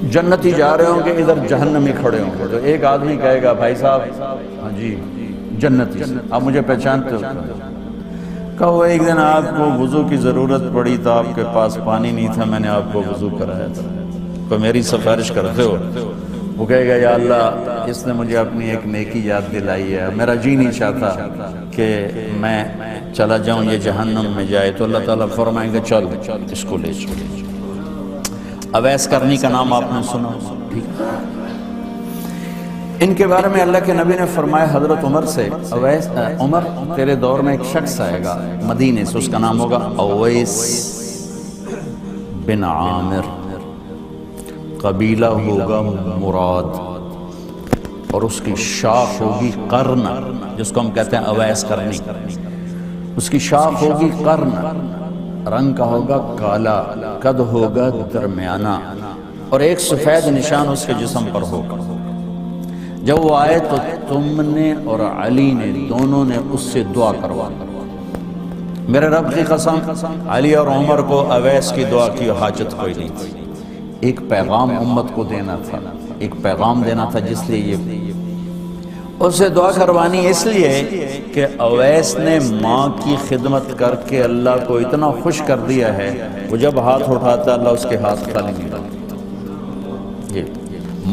جنتی جا رہے ہوں گے، ادھر جہنمی کھڑے ہوں گے، تو ایک آدمی کہے گا بھائی صاحب ہاں جی جنتی، آپ مجھے پہچانتے ہو؟ کہا وہ ایک دن آپ کو وضو کی ضرورت پڑی تو آپ کے پاس پانی نہیں تھا، میں نے آپ کو وضو کرایا تھا، تو میری سفارش کرتے ہو؟ وہ کہے گا یا اللہ اس نے مجھے اپنی ایک نیکی یاد دلائی ہے، میرا جی نہیں چاہتا کہ میں چلا جاؤں یہ جہنم میں جائے، تو اللہ تعالیٰ فرمائیں گے چل اس کو لے چل۔ اویس کرنی کا نام آپ نے سنا؟ ٹھیک، ان کے بارے میں اللہ کے نبی نے فرمایا حضرت عمر سے، اویس عمر تیرے دور میں ایک شخص آئے گا مدینے سے، اس کا نام ہوگا اویس بن عامر، قبیلہ ہوگا مراد، اور اس کی شاخ ہوگی قرن، جس کو ہم کہتے ہیں اویس کرنی، اس کی شاخ ہوگی قرن، رنگ کا ہوگا کالا، قد ہوگا درمیانہ، اور ایک سفید نشان اس کے جسم پر ہوگا۔ جب وہ آئے تو تم نے اور علی نے دونوں نے اس سے دعا کروا، میرے رب کی قسم علی اور عمر کو اویس کی دعا کی حاجت کوئی نہیں تھی، ایک پیغام امت کو دینا تھا، ایک پیغام دینا تھا، جس لیے یہ اس سے دعا کروانی، اس لیے کہ اویس نے ماں کی خدمت کر کے اللہ کو اتنا خوش کر دیا ہے، وہ جب ہاتھ اٹھاتا اللہ اس کے ہاتھ خالی نہیں رکھتا، یہ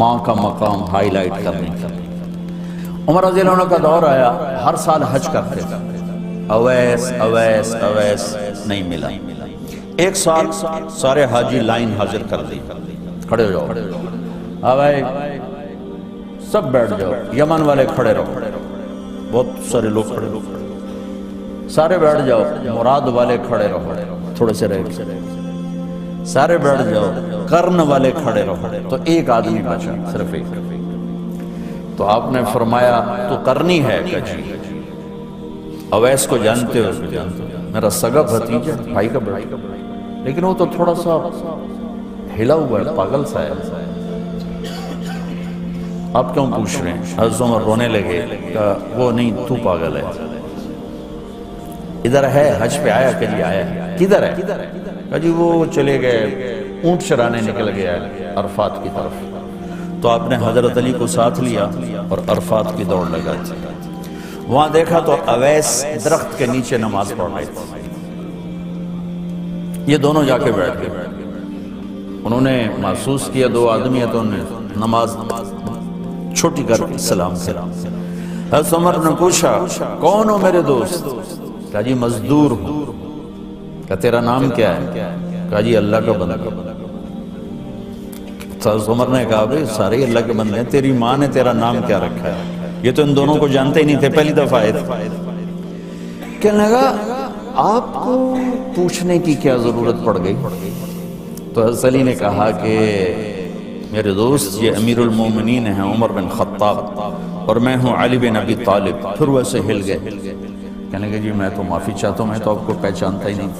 ماں کا مقام ہائی لائٹ کرنے کا۔ عمر رضی اللہ عنہ کا دور آیا، ہر سال حج کرتے، اویس اویس اویس نہیں ملا، ایک سال سارے حاجی لائن حاضر کر دی، کھڑے ہو جاؤ، بھائی سب بیٹھ جاؤ، یمن والے کھڑے رہو، بہت سارے لوگ کھڑے رہو، سارے بیٹھ جاؤ، مراد والے کھڑے رہو، تھوڑے سے رہ گئے، سارے بیٹھ جاؤ، قرن والے کھڑے رہو، تو ایک آدمی بچا، صرف ایک۔ تو آپ نے فرمایا تو قرنی ہے؟ کہ جی۔ اویس کو جانتے ہو؟ میرا سگا بھتیجا، بھائی کا بیٹا، لیکن وہ تو تھوڑا سا ہلا ہوا ہے، پاگل سا ہے، آپ کیوں پوچھ رہے ہیں؟ حضرت عمر رونے لگے، کہا وہ نہیں تو پاگل ہے، ادھر ہے، حج پہ آیا؟ کہ جی آیا ہے، کدھر ہے؟ کہا جی وہ چلے گئے اونٹ چرانے نکل گیا عرفات کی طرف، تو آپ نے حضرت علی کو ساتھ لیا اور عرفات کی دوڑ لگا دی، وہاں دیکھا تو اویس درخت کے نیچے نماز پڑھ رہے تھے، یہ دونوں جا کے بیٹھ گئے، انہوں نے محسوس کیا دو آدمی ہیں، تو انہوں نے نماز چھوٹی کر کے سلام کیا۔ حضرت عمر نے پوچھا کون ہو میرے دوست؟ کہا جی مزدور ہوں۔ کہا تیرا نام کیا ہے؟ کہا جی اللہ کا بندہ۔ حضرت عمر نے کہا بھئی سارے اللہ کے بندے ہیں، تیری ماں نے تیرا نام کیا رکھا ہے؟ یہ تو ان دونوں کو جانتے ہی نہیں تھے، پہلی دفعہ آئے تھے۔ کہنے لگا آپ کو پوچھنے کی کیا ضرورت پڑ گئی؟ تو حضرت علی نے کہا کہ میرے دوست یہ امیر المومنین ہیں عمر بن خطاب، اور میں ہوں علی بن ابی طالب۔ پھر ویسے ہل گئے، کہنے لگے جی میں تو معافی چاہتا ہوں، میں تو آپ کو پہچانتا ہی نہیں۔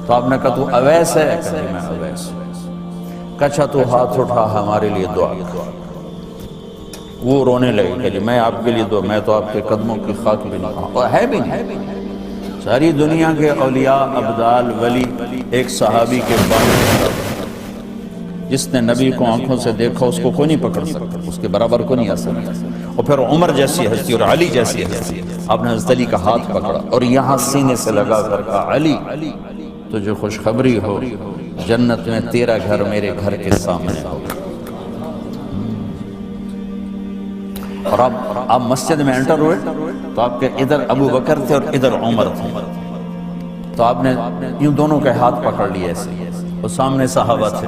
تو آپ نے کہا تو اویس ہے؟ کہا جی میں اویس۔ کہا تو ہاتھ اٹھا ہمارے لیے دعا۔ وہ رونے لگے کہ جی میں آپ کے لیے دعا، میں تو آپ کے قدموں کی خاک بھی نہیں، اور ہے بھی نہیں۔ ساری دنیا کے اولیاء ابدال ولی ایک صحابی کے بعد جس نے نبی کو آنکھوں سے دیکھا اس کو کوئی نہیں پکڑ سکتا، اس کے برابر کو نہیں آ سکتا، اور پھر عمر جیسی ہستی اور علی جیسی ہستی، آپ نے حضرت علی کا ہاتھ پکڑا اور یہاں سینے سے لگا کر کہا علی تجھے خوشخبری ہو، جنت میں تیرا گھر میرے گھر کے سامنے ہوگا۔ اور آپ مسجد میں انٹر ہوئے تو آپ کے ادھر ابو بکر تھے اور ادھر عمر تھے، تو آپ نے یوں دونوں کے ہاتھ پکڑ لیے ایسے، اور سامنے صحابہ تھے،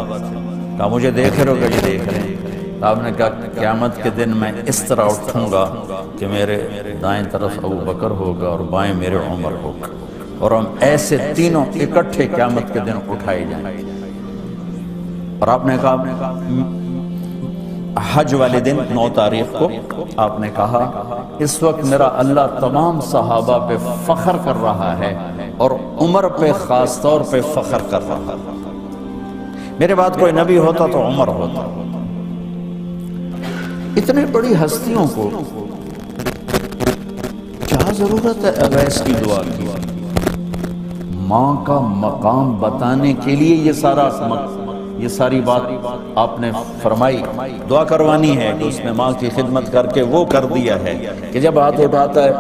کہا مجھے دیکھ رہے ہو؟ کہ جی دیکھ رہے ہیں۔ تو آپ نے کہا قیامت کے دن میں اس طرح اٹھوں گا کہ میرے دائیں طرف ابو بکر ہوگا اور بائیں میرے عمر ہوگا، اور ہم ایسے تینوں اکٹھے قیامت کے دن اٹھائے جائیں گے۔ اور آپ نے کہا حج والے دن 9 تاریخ کو آپ نے کہا اس وقت میرا اللہ تمام صحابہ پہ فخر کر رہا ہے اور عمر پہ خاص طور پہ فخر کر رہا ہے، میرے بعد کوئی نبی ہوتا تو عمر ہوتا۔ اتنے بڑی ہستیوں کو کیا ضرورت ہے اویس کی دعا کی؟ ماں کا مقام بتانے کے لیے یہ ساری بات آپ نے فرمائی، دعا کروانی ہے کہ اس نے ماں کی خدمت کر کے وہ کر دیا ہے کہ جب ہاتھ اٹھاتا ہے،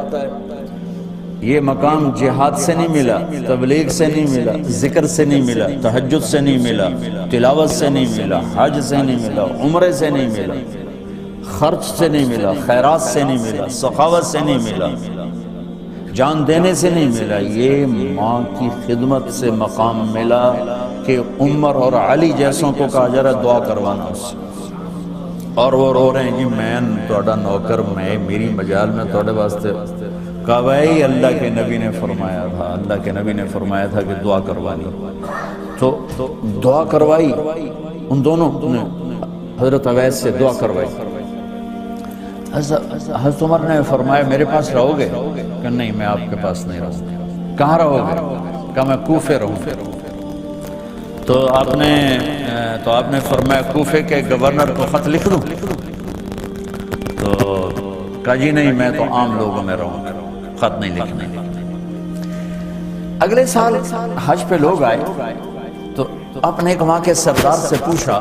یہ مقام جہاد سے نہیں ملا، تبلیغ سے نہیں ملا، ذکر سے نہیں ملا، تہجد سے نہیں ملا، تلاوت سے نہیں ملا، حج سے نہیں ملا، عمرے سے نہیں ملا، خرچ سے نہیں ملا، خیرات سے نہیں ملا، سخاوت سے نہیں ملا، جان دینے سے نہیں ملا، یہ ماں کی خدمت سے مقام ملا کہ عمر اور علی جیسوں کو کہا جا رہا ہے دعا کروانا اس سے، اور وہ رو رہے ہیں جی میں توڑا نوکر، میں میری مجال میں توڑے واسطے کہا بھائی اللہ کے نبی نے فرمایا تھا، اللہ کے نبی نے فرمایا تھا کہ دعا کروانی، تو دعا کروائی، ان دونوں نے حضرت اویس سے دعا کروائی۔ حضرت عمر نے فرمایا میرے پاس رہو گے؟ کہ نہیں میں آپ کے پاس نہیں رہوں گا۔ کہاں رہو گے؟ کہا میں کوفے رہوں گا۔ تو آپ نے فرمایا کوفے کے گورنر کو خط لکھ دوں؟ تو کہا جی نہیں میں تو عام لوگوں میں رہوں گا، خط نہیں لکھنے۔ اگلے سال حج پہ لوگ آئے تو آپ نے ایک وہاں کے سردار سے پوچھا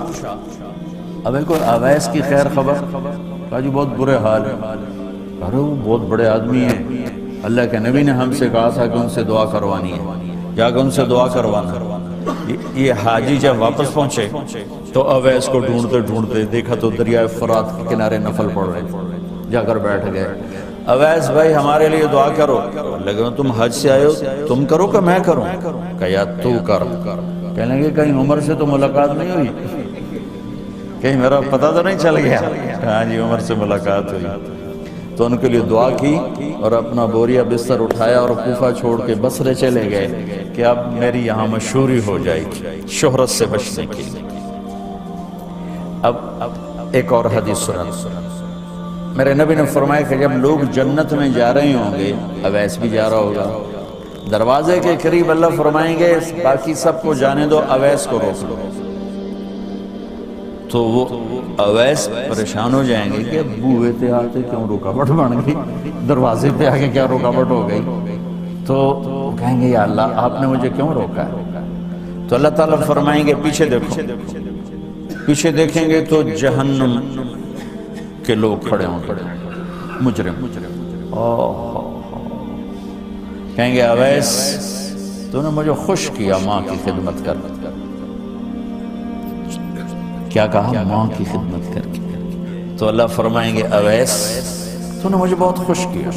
اب کوئی اویس کی خیر خبر؟ کہا جی بہت برے حال ہے۔ ارے وہ بہت بڑے آدمی ہیں، اللہ کے نبی نے ہم سے کہا تھا کہ ان سے دعا کروانی ہے، جا کے ان سے دعا کروانا۔ یہ حاجی جب واپس پہنچے تو اویس کو ڈھونڈتے ڈھونڈتے دیکھا تو دریائے فرات کے کنارے نفل پڑ رہے، جا کر بیٹھ گئے۔ اویس بھائی ہمارے لیے دعا کرو۔ لیکن تم حج سے آئے ہو، تم کرو کہ میں کروں؟ کہ یا تو کر۔ کہنے لگے کہیں عمر سے تو ملاقات نہیں ہوئی؟ کہیں میرا پتہ تو نہیں چل گیا؟ ہاں جی عمر سے ملاقات ہوئی۔ تو ان کے لیے دعا کی اور اپنا بوریا بستر اٹھایا اور کوفہ چھوڑ کے بصرے چلے گئے کہ اب میری یہاں مشہوری ہو جائے گی شہرت سے بچنے کے لیے۔ اب ایک اور حدیث سنا، میرے نبی نے فرمایا کہ جب لوگ جنت میں جا رہے ہوں گے، اویس بھی جا رہا ہوگا، دروازے کے قریب اللہ فرمائیں گے باقی سب کو جانے دو، اویس کو روک لو۔ تو وہ اویس پریشان ہو جائیں گے کہ بوئے تھے آتے کیوں رکاوٹ بن گئی، دروازے پہ آگے کیا رکاوٹ ہو گئی؟ تو کہیں گے یا اللہ آپ نے مجھے کیوں روکا ہے؟ تو اللہ تعالیٰ فرمائیں گے پیچھے دیکھو۔ پیچھے دیکھیں گے تو جہنم کے لوگ کھڑے ہوں گے، مجرم۔ کہیں گے اویس تو نے مجھے خوش کیا ماں کی خدمت کر۔ کیا کہا؟ ماں کی خدمت کر کے۔ تو اللہ فرمائیں گے اویس تو نے مجھے بہت خوش کیا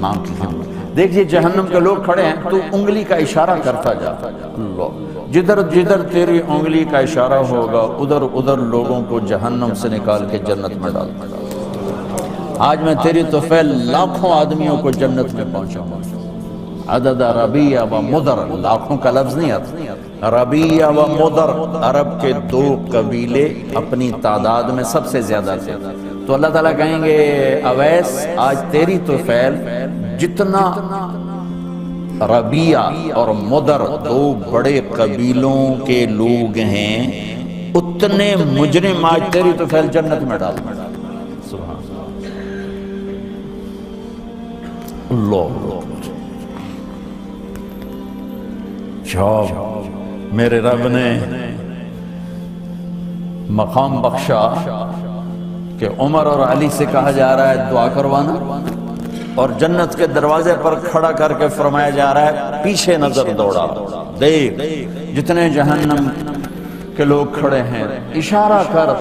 ماں کی خدمت۔ دیکھیے جہنم کے لوگ کھڑے ہیں، تو انگلی کا اشارہ کرتا جا، اللہ جدھر جدھر تیری انگلی کا اشارہ ہوگا ادھر ادھر لوگوں کو جہنم سے نکال کے جنت میں ڈال۔ آج میں تیری طفیل لاکھوں آدمیوں کو جنت میں پہنچاؤں گا۔ عدد ربیہ و مدر، لاکھوں کا لفظ نہیں آتا، ربیہ و مدر عرب کے دو قبیلے اپنی تعداد میں سب سے زیادہ تھے۔ تو اللہ تعالیٰ کہیں گے اویس آج تیری طفیل جتنا ربیہ اور مدر دو بڑے قبیلوں کے لوگ ہیں اتنے مجرم آج تیری طفیل جنت میں ڈال۔ سبحان اللہ۔ جب میرے رب نے مقام بخشا کہ عمر اور علی سے کہا جا رہا ہے دعا کروانا، اور جنت کے دروازے پر کھڑا کر کے فرمایا جا رہا ہے پیچھے نظر دوڑا، دیکھ جتنے جہنم کے لوگ کھڑے ہیں، اشارہ کر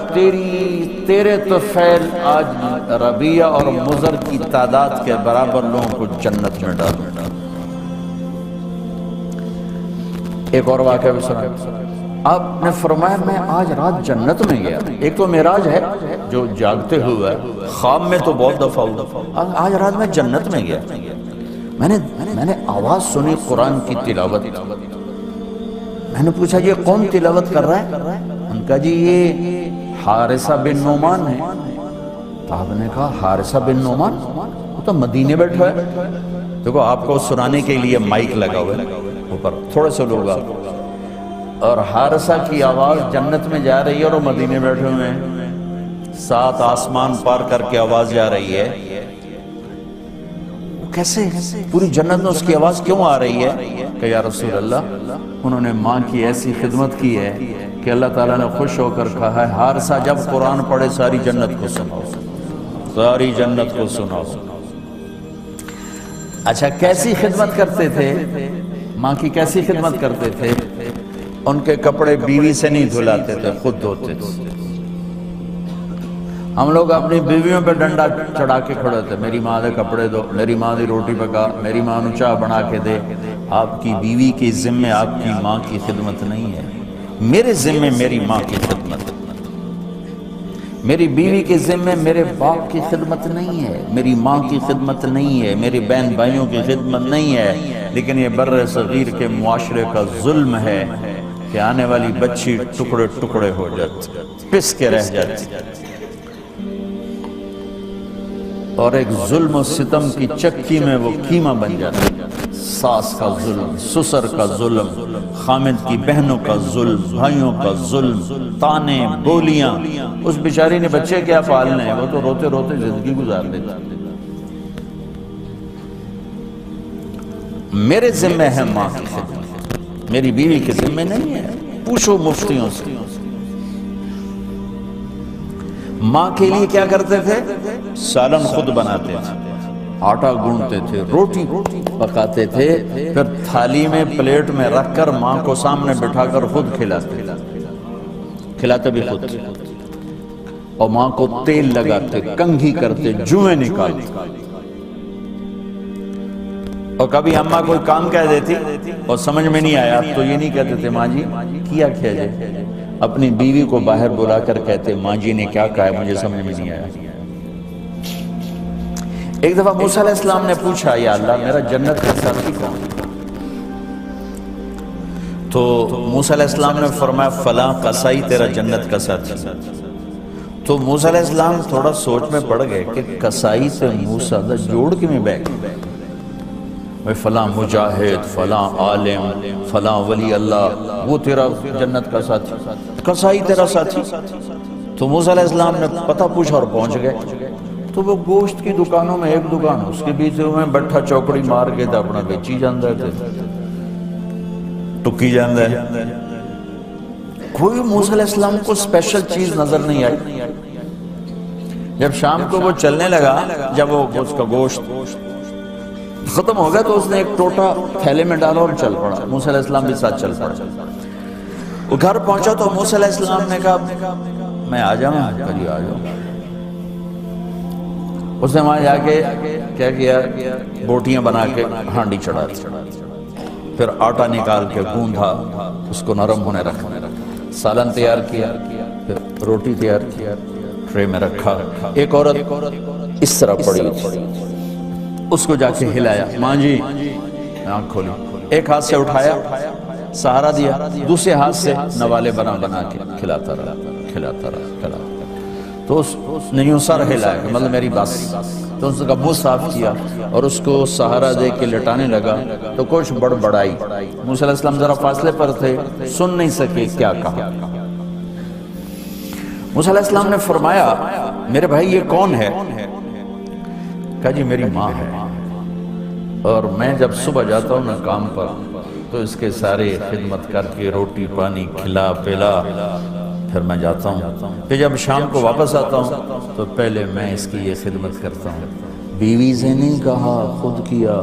تیرے طفیل آج ربیہ اور مضر کی تعداد کے برابر لوگوں کو جنت میں ڈال۔ ایک اور واقعہ بھی سنا، آپ نے فرمایا میں آج رات جنت میں گیا۔ ایک تو معراج ہے جو جاگتے ہوئے ہے، خواب میں تو بہت دفعہ ہوا، آج رات میں جنت میں گیا، میں نے آواز سنی قرآن کی تلاوت۔ میں نے پوچھا یہ کون تلاوت کر رہا ہے؟ ان کا جی یہ حارثہ بن نعمان ہے۔ تو آپ نے کہا حارثہ بن نعمان وہ تو مدینے بیٹھا ہے۔ دیکھو آپ کو سنانے کے لیے مائک لگا ہوا ہے اوپر، تھوڑے سے لوگ آپ، اور حارثہ کی آواز جنت میں جا رہی ہے اور وہ مدینے بیٹھے ہوئے ہیں، 7 آسمان پار کر کے آواز جا رہی ہے۔ کیسے پوری جنت میں اس کی آواز کیوں آ رہی ہے؟ کہ یا رسول اللہ انہوں نے ماں کی ایسی خدمت کی ہے کہ اللہ تعالیٰ نے خوش ہو کر کہا ہے حارثہ جب قرآن پڑھے ساری جنت کو سناؤ، ساری جنت کو سناؤ۔ اچھا کیسی خدمت کرتے تھے، ماں کی کیسی خدمت کرتے تھے؟ ان کے کپڑے بیوی سے نہیں دھلاتے تھے، خود دھوتے تھے۔ ہم لوگ اپنی بیویوں پہ ڈنڈا چڑھا کے کھڑے تھے، میری ماں دے کپڑے دو، میری ماں دی روٹی پکا، میری ماں نو چاہ بنا کے دے۔ آپ کی بیوی کے ذمے آپ کی ماں کی خدمت نہیں ہے، میرے ذمے میری ماں کی خدمت، میری بیوی کے ذمے میرے باپ کی خدمت نہیں ہے، میری ماں کی خدمت نہیں ہے، میری بہن بھائیوں کی خدمت نہیں ہے۔ لیکن یہ بر صغیر کے معاشرے کا ظلم ہے کہ آنے والی بچی ٹکڑے ٹکڑے ہو جاتی، پس کے رہ جاتی، اور ایک ظلم و ستم کی چکی میں وہ قیمہ بن جاتا ہے۔ ساس کا ظلم، سسر کا ظلم، خامد کی بہنوں کا ظلم، بھائیوں کا ظلم، تانے بولیاں۔ اس بیچاری نے بچے کیا پالنے ہیں، وہ تو روتے روتے زندگی گزار دیتا۔ میرے ذمہ ہے ماں کی خدمت، میری بیوی کے ذمہ نہیں ہے۔ پوچھو مفتیوں سے، ماں کے لیے کیا کرتے تھے؟ سالن خود بناتے تھے، آٹا گونڈتے تھے، روٹی پکاتے تھے، پھر تھالی میں پلیٹ میں رکھ کر ماں کو سامنے بٹھا کر خود کھلاتے بھی خود، اور ماں کو تیل لگاتے، کنگھی کرتے، جوئیں نکالتے۔ اور کبھی اماں کوئی کام کہہ دیتی اور سمجھ میں نہیں آیا تو یہ نہیں کہتے تھے ماں جی کیا جائے، اپنی بیوی کو باہر بلا کر کہتے ماں جی نے کیا کہا ہے مجھے سمجھ میں نہیں آیا۔ ایک دفعہ موسیٰ علیہ السلام نے پوچھا یا اللہ میرا جنت کا ساتھی کون؟ تو موسیٰ علیہ السلام نے فرمایا فلاں قصائی تیرا جنت کا ساتھی۔ تو موسیٰ علیہ السلام تھوڑا سوچ میں پڑ گئے کہ قصائی سے موسیٰ دا جوڑ کے میں بیٹھ فلاں مجاہد، فلاں عالم، فلاں ولی اللہ، وہ تیرا جنت کا ساتھی، قصائی تیرا ساتھی۔ تو موسیٰ علیہ السلام نے پتہ پوچھا اور پہنچ گئے۔ تو وہ گوشت کی دکانوں میں ایک دکان اس کے بیچ میں بٹھا چوکڑی مار کے تھا اپنا بیچی جاندہ تھے، ٹکی جاندہ ہے۔ کوئی موسیٰ علیہ السلام کو اسپیشل چیز نظر نہیں آئی۔ جب شام کو وہ چلنے لگا، جب وہ اس کا گوشت ختم ہو گیا تو اس نے ایک ٹوٹا تھیلے میں ڈالا اور چل پڑا، موسیٰ علیہ السلام بھی ساتھ چل پڑا۔ وہ گھر پہنچا تو موسیٰ علیہ السلام نے کہا میں آ جاؤں؟ کہا جی آ جاؤں۔ اس نے وہاں جا کے کیا کیا، بوٹیاں بنا کے ہانڈی چڑھا دی، پھر آٹا نکال کے گوندھا، اس کو نرم ہونے رکھا، سالن تیار کیا، پھر روٹی تیار کیا، ٹرے میں رکھا۔ ایک عورت اس طرح پڑی تھی، اس کو جا کے ہلایا، ماں جی آنکھ کھولی، ایک ہاتھ سے اٹھایا سہارا دیا، دوسرے ہاتھ سے نوالے بنا کے کھلاتا رہا۔ تو اس نے یوں سر ہلایا کہ مطلب میری بس، تو اس کا منہ صاف کیا اور اس کو سہارا دے کے لٹانے لگا تو کچھ بڑبڑائی۔ موسیٰ علیہ السلام ذرا فاصلے پر تھے، سن نہیں سکے کیا کہا۔ موسیٰ علیہ السلام نے فرمایا میرے بھائی یہ کون ہے؟ کہا جی میری ماں ہے، اور میں جب صبح جاتا ہوں نا کام پر تو اس کے سارے خدمت کر کے روٹی پانی کھلا پلا پھر میں جاتا ہوں، پھر جب شام کو واپس آتا ہوں تو پہلے میں اس کی یہ خدمت کرتا ہوں۔ بیوی سے نہیں کہا، خود کیا۔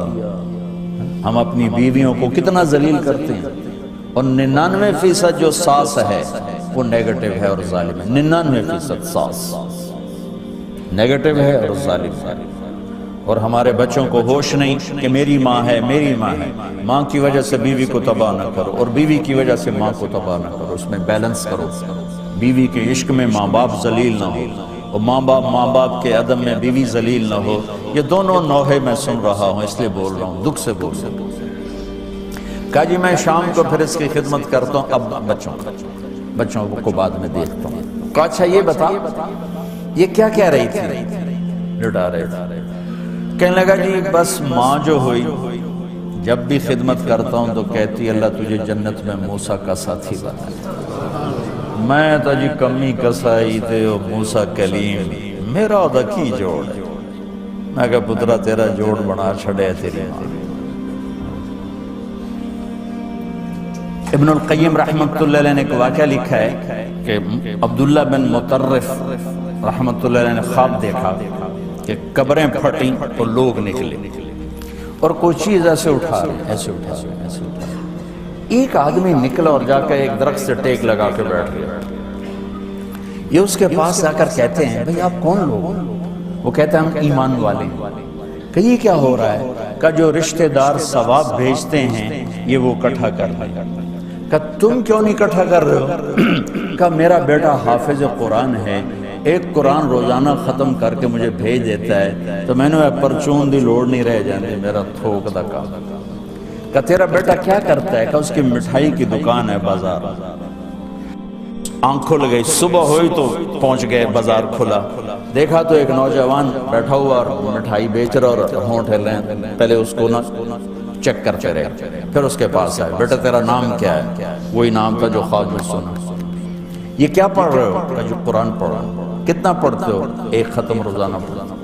ہم اپنی بیویوں کو کتنا ذلیل کرتے ہیں، اور 99% جو ساس ہے وہ نیگیٹو ہے اور ظالم ہے۔ 99% ساس نیگیٹو ہے اور ظالم ہے، اور ہمارے بچوں کو ہوش نہیں کہ میری ماں ہے، میری ماں ہے۔ ماں کی وجہ سے بیوی کو تباہ نہ کرو، اور بیوی کی وجہ سے ماں کو تباہ نہ کرو، اس میں بیلنس کرو۔ بیوی کے عشق میں ماں باپ ذلیل نہ ہو، اور ماں باپ کے عدم میں بیوی ذلیل نہ ہو۔ یہ دونوں نوحے میں سن رہا ہوں، اس لیے بول رہا ہوں، دکھ سے بول رہا ہوں۔ کہا جی میں شام کو پھر اس کی خدمت کرتا ہوں، اب بچوں کو بعد میں دیکھتا ہوں۔ کہا اچھا یہ بتا یہ کیا کہہ رہی تھی؟ لٹا رہے تھے۔ کہنے لگا جی بس ماں جو ہوئی جب بھی خدمت کرتا ہوں تو کہتی اللہ تجھے جنت میں موسیٰ کا ساتھی بنا۔ میں تو جی کمی کسائی تے موسیٰ کلیم، میرا دا کی جوڑ ہے۔ میں کہا پترا تیرا جوڑ بنا چھڑے تیری ماں۔ ابن القیم رحمۃ اللہ علیہ نے ایک واقعہ لکھا ہے کہ عبداللہ بن مطرف رحمۃ اللہ علیہ نے خواب دیکھا کہ قبریں پھٹیں اور لوگ نکلے اور کوئی چیز ایسے اٹھا رہے ایسے اٹھا رہے ایسے اٹھا رہے۔ ایک آدمی نکلا اور جا کر ایک درخت سے ٹیک لگا کے بیٹھ گیا۔ یہ اس کے پاس آ کر کہتے ہیں بھئی آپ کون لوگ؟ وہ کہتے ہیں ہم ایمان والے ہیں۔ کہ یہ کیا ہو رہا ہے؟ کہ جو رشتہ دار ثواب بھیجتے ہیں یہ وہ اکٹھا کر رہے ہیں۔ کہ تم کیوں نہیں اکٹھا کر رہے ہو؟ کہ میرا بیٹا حافظ قرآن ہے، ایک قرآن روزانہ ختم کر کے مجھے بھیج دیتا ہے، تو میں نے پرچون دی لوڑ نہیں رہ جانے میرا تھوک دا کا۔ کہ تیرا بیٹا کیا کرتا ہے؟ کہ اس کی مٹھائی کی دکان ہے بازار۔ آنکھ کھل گئی، صبح ہوئی تو پہنچ گئے، بازار کھلا، دیکھا تو ایک نوجوان بیٹھا ہوا اور مٹھائی بیچ رہا اور ہونٹ ہل رہے ہیں۔ پہلے اس کو نا چیک کرتے رہے، پھر اس کے پاس آئے، بیٹا تیرا نام کیا ہے؟ وہی نام تھا جو خواب میں سنا۔ یہ کیا پڑھ رہے ہو؟ کہ جو قرآن پڑھ رہا ہوں۔ کتنا پڑھتے ہو؟ ایک ختم روزانہ پڑھتا ہوں۔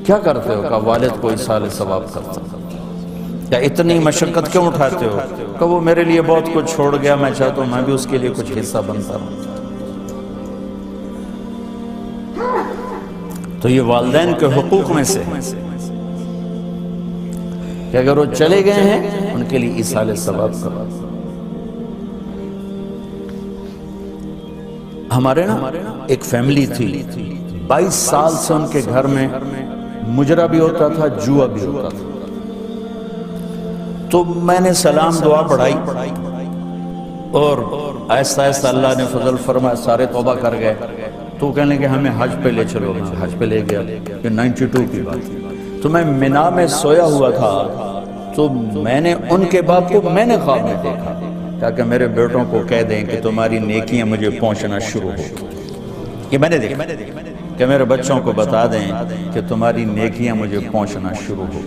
کیا کرتے ہو؟ کہ والد کو ایصال ثواب کرتا ہوں۔ کیا اتنی مشقت کیوں اٹھاتے ہو؟ کہ وہ میرے لیے بہت کچھ چھوڑ گیا، میں چاہتا ہوں میں بھی اس کے لیے کچھ حصہ بنتا ہوں۔ تو یہ والدین کے حقوق میں سے کہ اگر وہ چلے گئے ہیں ان کے لیے ایصال ثواب کرو۔ ہمارے نا ایک فیملی تھی، 22 سال سے ان کے گھر میں مجرا بھی ہوتا تھا، جوا بھی ہوتا تھا۔ تو میں نے سلام دعا پڑھائی اور آہستہ آہستہ اللہ نے فضل فرمایا، سارے توبہ کر گئے۔ تو کہنے کہ ہمیں حج پہ لے چلو، میں حج پہ لے گیا۔ یہ 92 کی بات ہے۔ تو میں منا میں سویا ہوا تھا، تو میں نے ان کے باپ کو میں نے خواب میں دیکھا، تاکہ میرے بیٹوں کو کہہ دیں کہ تمہاری نیکیاں مجھے پہنچنا شروع ہو۔ یہ میں نے دیکھا کہ میرے بچوں کو بتا دیں کہ تمہاری نیکیاں مجھے پہنچنا شروع ہو۔